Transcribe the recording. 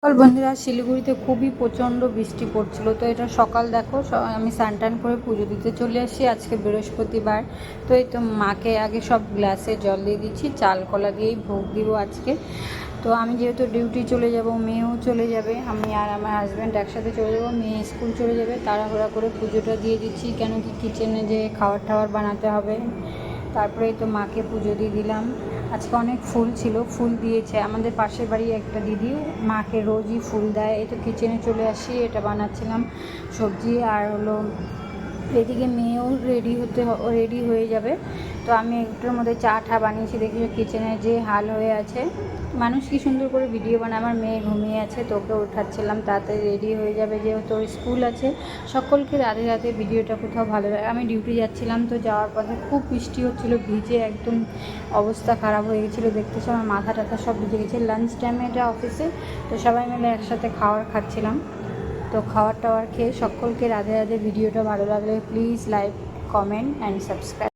সকাল বন্ধুরা, শিলিগুড়িতে খুবই প্রচণ্ড বৃষ্টি পড়ছিল। তো এটা সকাল দেখো, আমি স্নান টান করে পুজো দিতে চলে আসি। আজকে বৃহস্পতিবার। তো এই তো মাকে আগে সব গ্লাসে জল দিয়ে দিচ্ছি, চাল কলা দিয়েই ভোগ দিব আজকে। তো আমি যেহেতু ডিউটি চলে যাব, মেয়েও চলে যাবে, আমি আর আমার হাজব্যান্ড একসাথে চলে যাব, মেয়ে স্কুল চলে যাবে, তাড়াহুড়া করে পুজোটা দিয়ে দিচ্ছি, কেন কি কিচেনে যে খাবার টাবার বানাতে হবে। তারপরে তো মাকে পুজো দিয়ে দিলাম। আজকে অনেক ফুল ছিল, ফুল দিয়েছে আমাদের পাশের বাড়ি একটা দিদি, মাকে রোজই ফুল দেয়। এই তো কিচেনে চলে আসি, এটা বানাচ্ছিলাম সবজি। আর হলো এদিকে মেয়েও রেডি হয়ে যাবে। তো আমি একটুর মধ্যে চা ঠা বানিয়েছি, দেখি কিচেনে যে হাল হয়ে আছে। মানুষ কি সুন্দর করে ভিডিও বানায়। আমার মেয়ে ঘুমিয়ে আছে, তোকে উঠাচ্ছিলাম, তাড়াতাড়ি রেডি হয়ে যাবে যেহেতু ওর স্কুল আছে। সকলকে রাতে রাতে ভিডিওটা কোথাও ভালো লাগে। আমি ডিউটি যাচ্ছিলাম, তো যাওয়ার পথে খুব বৃষ্টি হচ্ছিলো, ভিজে একদম অবস্থা খারাপ হয়ে গেছিলো। দেখতেছি আমার মাথা টাথা সব ভিজে গেছে। লাঞ্চ টাইমে এটা অফিসে, তো সবাই মিলে একসাথে খাচ্ছিলাম। তো খাওয়ার টাওয়ার খেয়ে সকলকে রাধে রাধে। ভিডিওটা ভালো লাগলে please like, comment and subscribe.